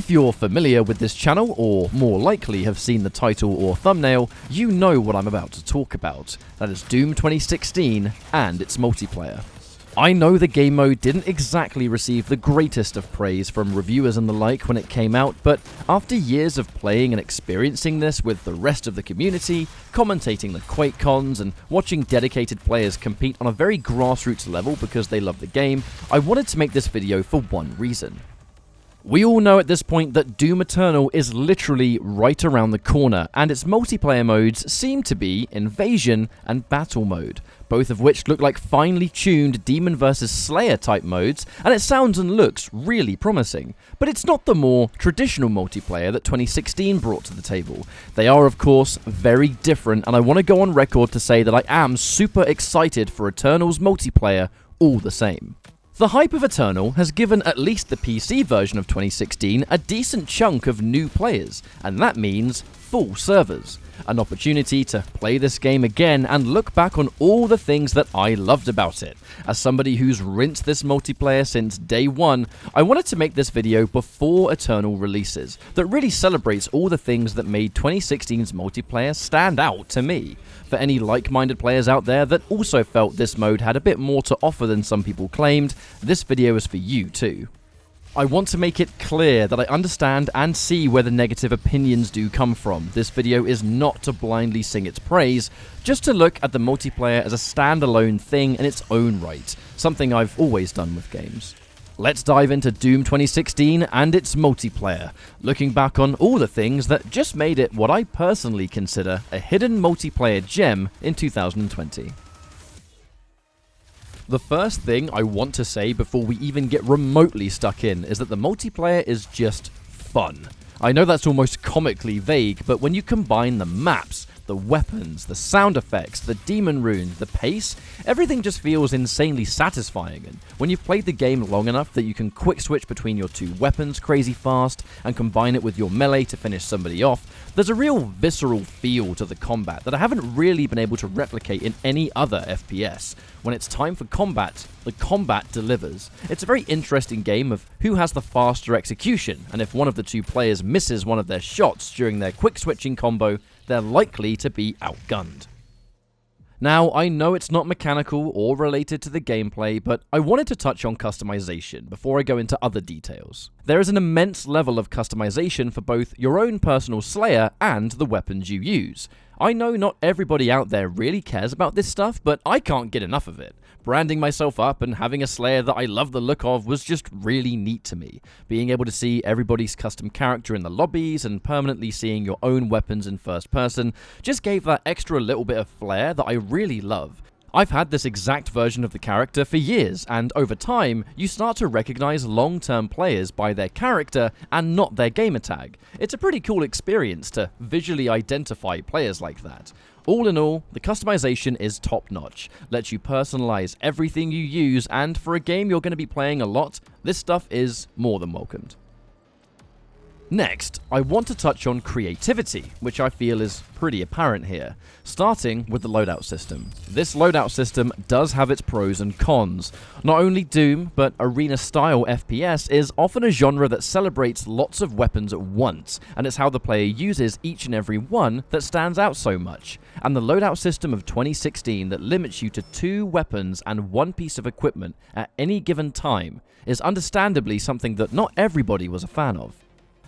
If you're familiar with this channel, or more likely have seen the title or thumbnail, you know what I'm about to talk about. That is Doom 2016 and its multiplayer. I know the game mode didn't exactly receive the greatest of praise from reviewers and the like when it came out, but after years of playing and experiencing this with the rest of the community, commentating the QuakeCons and watching dedicated players compete on a very grassroots level because they love the game, I wanted to make this video for one reason. We all know at this point that Doom Eternal is literally right around the corner, and its multiplayer modes seem to be Invasion and Battle Mode, both of which look like finely tuned Demon vs Slayer type modes, and it sounds and looks really promising. But it's not the more traditional multiplayer that 2016 brought to the table. They are, of course, very different, and I want to go on record to say that I am super excited for Eternal's multiplayer all the same. The hype of Eternal has given at least the PC version of 2016 a decent chunk of new players, and that means full servers. An opportunity to play this game again and look back on all the things that I loved about it. As somebody who's rinsed this multiplayer since day one, I wanted to make this video before Eternal releases that really celebrates all the things that made 2016's multiplayer stand out to me. For any like-minded players out there that also felt this mode had a bit more to offer than some people claimed, this video is for you too. I want to make it clear that I understand and see where the negative opinions do come from. This video is not to blindly sing its praise, just to look at the multiplayer as a standalone thing in its own right, something I've always done with games. Let's dive into Doom 2016 and its multiplayer, looking back on all the things that just made it what I personally consider a hidden multiplayer gem in 2020. The first thing I want to say before we even get remotely stuck in is that the multiplayer is just fun. I know that's almost comically vague, but when you combine the maps, the weapons, the sound effects, the demon rune, the pace, everything just feels insanely satisfying. And when you've played the game long enough that you can quick switch between your two weapons crazy fast and combine it with your melee to finish somebody off, there's a real visceral feel to the combat that I haven't really been able to replicate in any other FPS. When it's time for combat, the combat delivers. It's a very interesting game of who has the faster execution, and if one of the two players misses one of their shots during their quick switching combo, they're likely to be outgunned. Now, I know it's not mechanical or related to the gameplay, but I wanted to touch on customization before I go into other details. There is an immense level of customization for both your own personal Slayer and the weapons you use. I know not everybody out there really cares about this stuff, but I can't get enough of it. Branding myself up and having a Slayer that I love the look of was just really neat to me. Being able to see everybody's custom character in the lobbies and permanently seeing your own weapons in first person just gave that extra little bit of flair that I really love. I've had this exact version of the character for years, and over time, you start to recognize long-term players by their character and not their gamertag. It's a pretty cool experience to visually identify players like that. All in all, the customization is top-notch, lets you personalize everything you use, and for a game you're going to be playing a lot, this stuff is more than welcomed. Next, I want to touch on creativity, which I feel is pretty apparent here, starting with the loadout system. This loadout system does have its pros and cons. Not only Doom, but arena-style FPS is often a genre that celebrates lots of weapons at once, and it's how the player uses each and every one that stands out so much. And the loadout system of 2016 that limits you to 2 weapons and 1 piece of equipment at any given time is understandably something that not everybody was a fan of.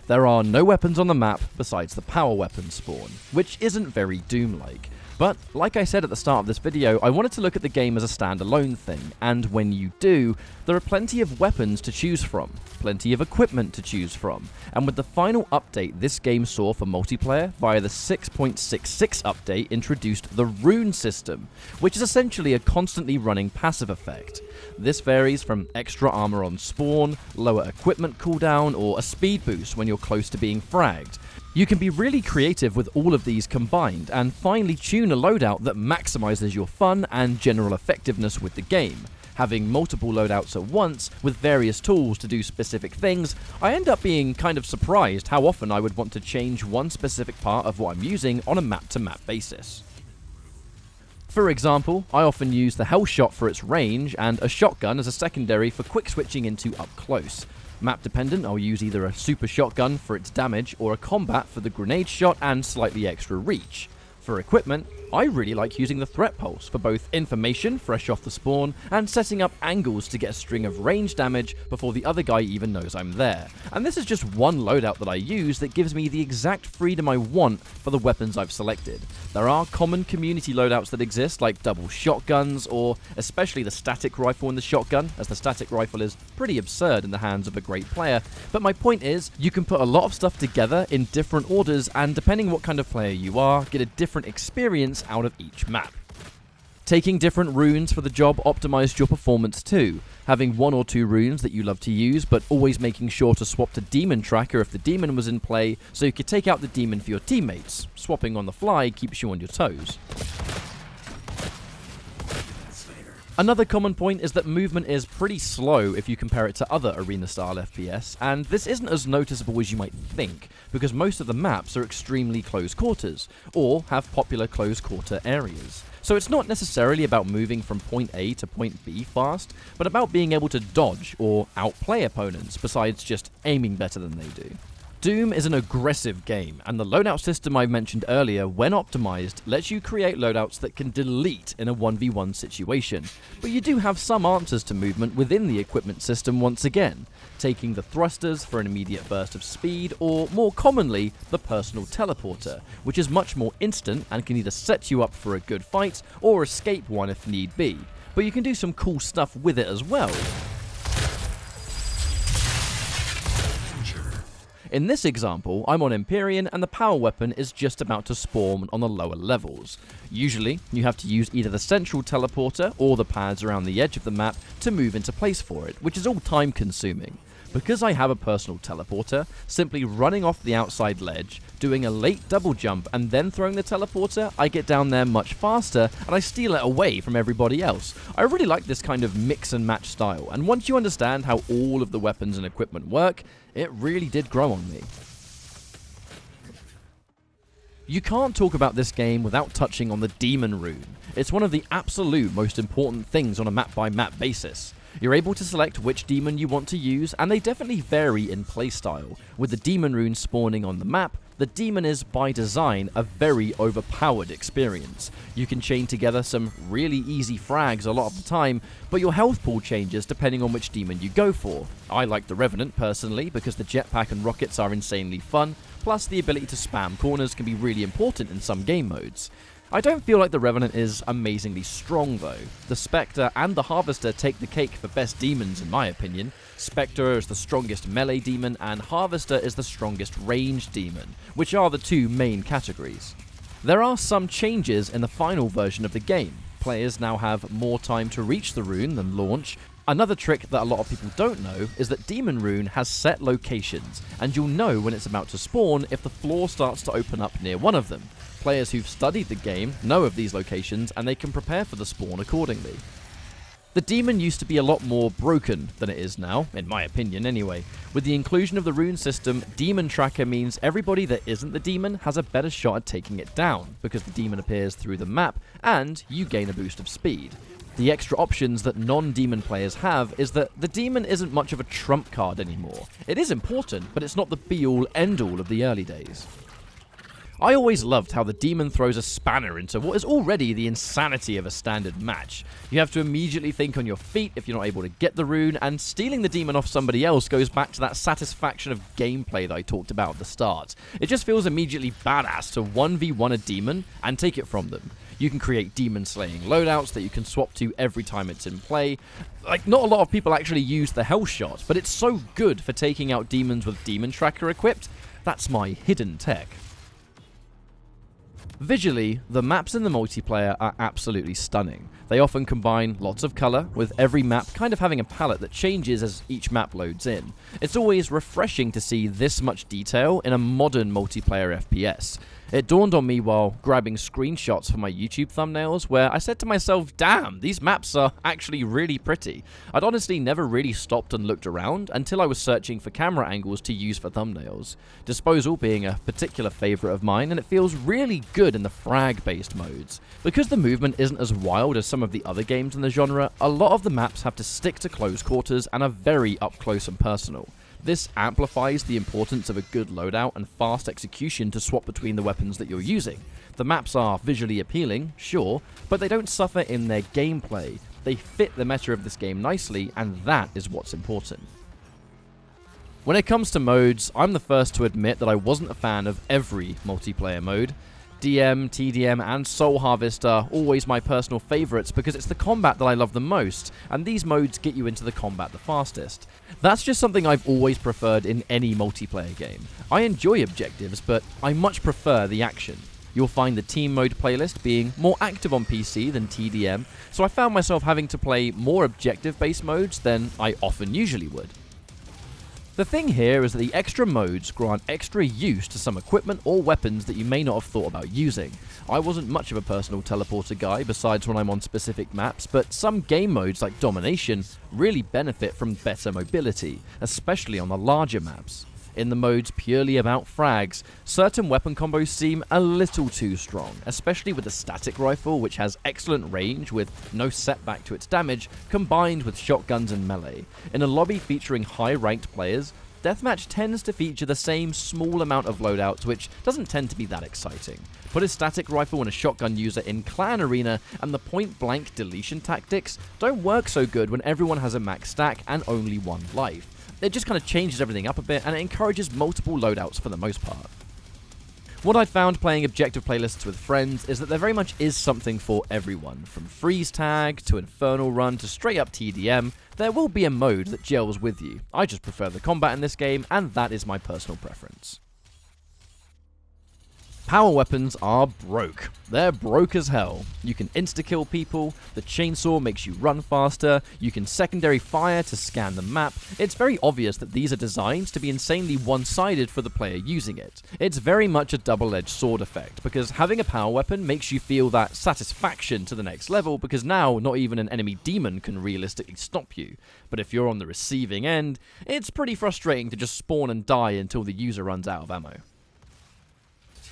There are no weapons on the map besides the power weapon spawn, which isn't very Doom-like. But, like I said at the start of this video, I wanted to look at the game as a standalone thing, and when you do, there are plenty of weapons to choose from, plenty of equipment to choose from, and with the final update this game saw for multiplayer via the 6.66 update introduced the Rune system, which is essentially a constantly running passive effect. This varies from extra armor on spawn, lower equipment cooldown, or a speed boost when you're close to being fragged. You can be really creative with all of these combined and finally tune a loadout that maximizes your fun and general effectiveness with the game. Having multiple loadouts at once with various tools to do specific things, I end up being kind of surprised how often I would want to change one specific part of what I'm using on a map-to-map basis. For example, I often use the Hellshot for its range and a shotgun as a secondary for quick switching into up close. Map dependent, I'll use either a super shotgun for its damage or a combat for the grenade shot and slightly extra reach. For equipment, I really like using the threat pulse for both information fresh off the spawn and setting up angles to get a string of range damage before the other guy even knows I'm there. And this is just one loadout that I use that gives me the exact freedom I want for the weapons I've selected. There are common community loadouts that exist like double shotguns or especially the static rifle and the shotgun, as the static rifle is pretty absurd in the hands of a great player. But my point is, you can put a lot of stuff together in different orders and depending what kind of player you are, get a different experience out of each map. Taking different runes for the job optimized your performance too. Having one or two runes that you love to use, but always making sure to swap to demon tracker if the demon was in play, so you could take out the demon for your teammates. Swapping on the fly keeps you on your toes. Another common point is that movement is pretty slow if you compare it to other arena-style FPS, and this isn't as noticeable as you might think, because most of the maps are extremely close quarters, or have popular close quarter areas. So it's not necessarily about moving from point A to point B fast, but about being able to dodge or outplay opponents, besides just aiming better than they do. Doom is an aggressive game, and the loadout system I mentioned earlier, when optimized, lets you create loadouts that can delete in a 1v1 situation, but you do have some answers to movement within the equipment system once again, taking the thrusters for an immediate burst of speed, or more commonly, the personal teleporter, which is much more instant and can either set you up for a good fight or escape one if need be, but you can do some cool stuff with it as well. In this example, I'm on Empyrean and the power weapon is just about to spawn on the lower levels. Usually, you have to use either the central teleporter or the pads around the edge of the map to move into place for it, which is all time consuming. Because I have a personal teleporter, simply running off the outside ledge, doing a late double jump and then throwing the teleporter, I get down there much faster and I steal it away from everybody else. I really like this kind of mix and match style, and once you understand how all of the weapons and equipment work, it really did grow on me. You can't talk about this game without touching on the demon rune. It's one of the absolute most important things on a map-by-map basis. You're able to select which demon you want to use, and they definitely vary in playstyle. With the demon rune spawning on the map, the demon is, by design, a very overpowered experience. You can chain together some really easy frags a lot of the time, but your health pool changes depending on which demon you go for. I like the Revenant personally because the jetpack and rockets are insanely fun, plus the ability to spam corners can be really important in some game modes. I don't feel like the Revenant is amazingly strong though. The Spectre and the Harvester take the cake for best demons in my opinion. Spectre is the strongest melee demon and Harvester is the strongest ranged demon, which are the two main categories. There are some changes in the final version of the game. Players now have more time to reach the rune than launch. Another trick that a lot of people don't know is that Demon Rune has set locations, and you'll know when it's about to spawn if the floor starts to open up near one of them. Players who've studied the game know of these locations and they can prepare for the spawn accordingly. The demon used to be a lot more broken than it is now, in my opinion anyway. With the inclusion of the rune system, demon tracker means everybody that isn't the demon has a better shot at taking it down, because the demon appears through the map and you gain a boost of speed. The extra options that non-demon players have is that the demon isn't much of a trump card anymore. It is important, but it's not the be-all end-all of the early days. I always loved how the demon throws a spanner into what is already the insanity of a standard match. You have to immediately think on your feet if you're not able to get the rune, and stealing the demon off somebody else goes back to that satisfaction of gameplay that I talked about at the start. It just feels immediately badass to 1v1 a demon and take it from them. You can create demon slaying loadouts that you can swap to every time it's in play. Like, not a lot of people actually use the hell shot, but it's so good for taking out demons with demon tracker equipped. That's my hidden tech. Visually, the maps in the multiplayer are absolutely stunning. They often combine lots of colour, with every map kind of having a palette that changes as each map loads in. It's always refreshing to see this much detail in a modern multiplayer FPS. It dawned on me while grabbing screenshots for my YouTube thumbnails where I said to myself, damn, these maps are actually really pretty. I'd honestly never really stopped and looked around until I was searching for camera angles to use for thumbnails. Disposal being a particular favourite of mine, and it feels really good in the frag-based modes. Because the movement isn't as wild as some of the other games in the genre, a lot of the maps have to stick to close quarters and are very up close and personal. This amplifies the importance of a good loadout and fast execution to swap between the weapons that you're using. The maps are visually appealing, sure, but they don't suffer in their gameplay. They fit the meta of this game nicely, and that is what's important. When it comes to modes, I'm the first to admit that I wasn't a fan of every multiplayer mode. DM, TDM, and Soul Harvest are always my personal favourites because it's the combat that I love the most, and these modes get you into the combat the fastest. That's just something I've always preferred in any multiplayer game. I enjoy objectives, but I much prefer the action. You'll find the team mode playlist being more active on PC than TDM, so I found myself having to play more objective-based modes than I often usually would. The thing here is that the extra modes grant extra use to some equipment or weapons that you may not have thought about using. I wasn't much of a personal teleporter guy besides when I'm on specific maps, but some game modes like Domination really benefit from better mobility, especially on the larger maps. In the modes purely about frags, certain weapon combos seem a little too strong, especially with the static rifle, which has excellent range with no setback to its damage, combined with shotguns and melee. In a lobby featuring high-ranked players, Deathmatch tends to feature the same small amount of loadouts, which doesn't tend to be that exciting. Put a static rifle and a shotgun user in Clan Arena, and the point-blank deletion tactics don't work so good when everyone has a max stack and only one life. It just kind of changes everything up a bit, and it encourages multiple loadouts for the most part. What I found playing objective playlists with friends is that there very much is something for everyone. From freeze tag to infernal run to straight up TDM, there will be a mode that gels with you. I just prefer the combat in this game, and that is my personal preference. Power weapons are broke. They're broke as hell. You can insta-kill people, the chainsaw makes you run faster, you can secondary fire to scan the map. It's very obvious that these are designed to be insanely one-sided for the player using it. It's very much a double-edged sword effect, because having a power weapon makes you feel that satisfaction to the next level, because now not even an enemy demon can realistically stop you. But if you're on the receiving end, it's pretty frustrating to just spawn and die until the user runs out of ammo.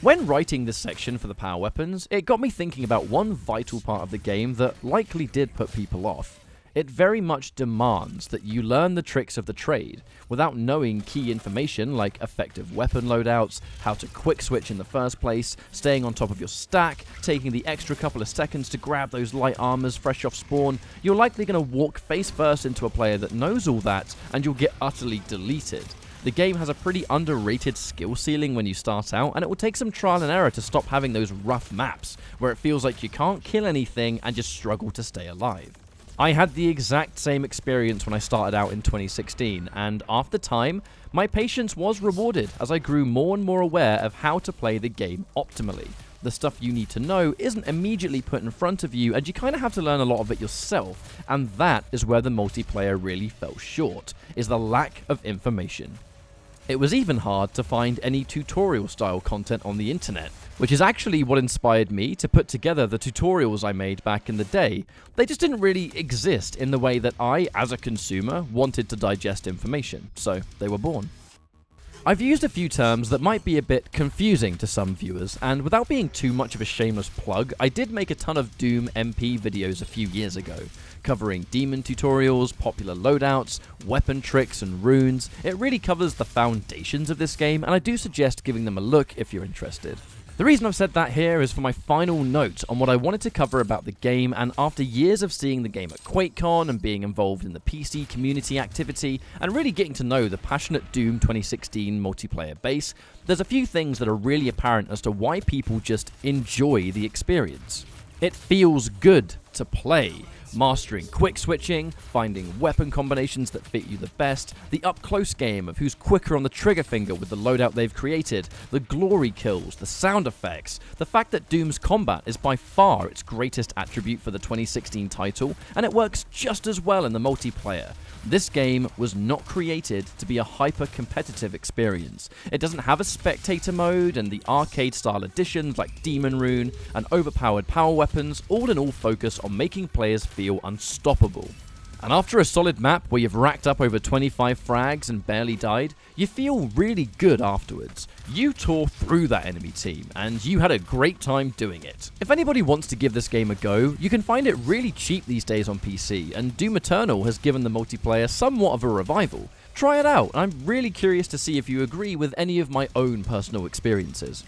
When writing this section for the power weapons, it got me thinking about one vital part of the game that likely did put people off. It very much demands that you learn the tricks of the trade, without knowing key information like effective weapon loadouts, how to quick switch in the first place, staying on top of your stack, taking the extra couple of seconds to grab those light armors fresh off spawn. You're likely going to walk face first into a player that knows all that, and you'll get utterly deleted. The game has a pretty underrated skill ceiling when you start out, and it will take some trial and error to stop having those rough maps, where it feels like you can't kill anything and just struggle to stay alive. I had the exact same experience when I started out in 2016, and after time, my patience was rewarded as I grew more and more aware of how to play the game optimally. The stuff you need to know isn't immediately put in front of you, and you kind of have to learn a lot of it yourself, and that is where the multiplayer really fell short, is the lack of information. It was even hard to find any tutorial-style content on the internet, which is actually what inspired me to put together the tutorials I made back in the day. They just didn't really exist in the way that I, as a consumer, wanted to digest information, so they were born. I've used a few terms that might be a bit confusing to some viewers, and without being too much of a shameless plug, I did make a ton of Doom MP videos a few years ago, covering demon tutorials, popular loadouts, weapon tricks, and runes. It really covers the foundations of this game, and I do suggest giving them a look if you're interested. The reason I've said that here is for my final note on what I wanted to cover about the game, and after years of seeing the game at QuakeCon and being involved in the PC community activity and really getting to know the passionate Doom 2016 multiplayer base, there's a few things that are really apparent as to why people just enjoy the experience. It feels good to play. Mastering quick switching, finding weapon combinations that fit you the best, the up-close game of who's quicker on the trigger finger with the loadout they've created, the glory kills, the sound effects, the fact that Doom's combat is by far its greatest attribute for the 2016 title, and it works just as well in the multiplayer. This game was not created to be a hyper-competitive experience. It doesn't have a spectator mode, and the arcade-style additions like Demon Rune and overpowered power weapons all in all focus on making players feel unstoppable. And after a solid map where you've racked up over 25 frags and barely died, you feel really good afterwards. You tore through that enemy team, and you had a great time doing it. If anybody wants to give this game a go, you can find it really cheap these days on PC, and Doom Eternal has given the multiplayer somewhat of a revival. try it out. I'm really curious to see if you agree with any of my own personal experiences.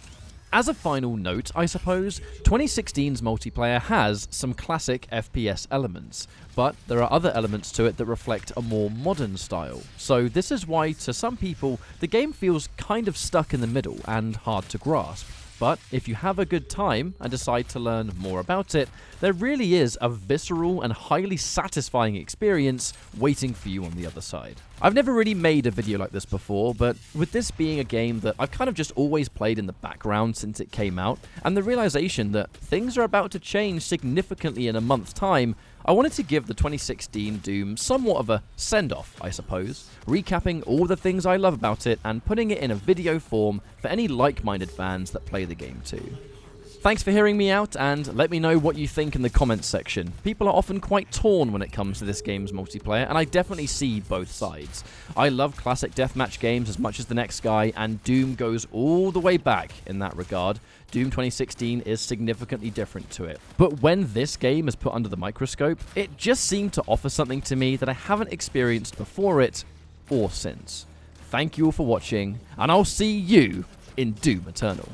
As a final note, I suppose, 2016's multiplayer has some classic FPS elements, but there are other elements to it that reflect a more modern style. So this is why, to some people, the game feels kind of stuck in the middle and hard to grasp. But if you have a good time and decide to learn more about it, there really is a visceral and highly satisfying experience waiting for you on the other side. I've never really made a video like this before, but with this being a game that I've kind of just always played in the background since it came out, and the realization that things are about to change significantly in a month's time, I wanted to give the 2016 Doom somewhat of a send-off, I suppose, recapping all the things I love about it and putting it in a video form for any like-minded fans that play the game too. Thanks for hearing me out, and let me know what you think in the comments section. People are often quite torn when it comes to this game's multiplayer, and I definitely see both sides. I love classic deathmatch games as much as the next guy, and Doom goes all the way back in that regard. Doom 2016 is significantly different to it. But when this game is put under the microscope, it just seemed to offer something to me that I haven't experienced before it, or since. Thank you all for watching, and I'll see you in Doom Eternal.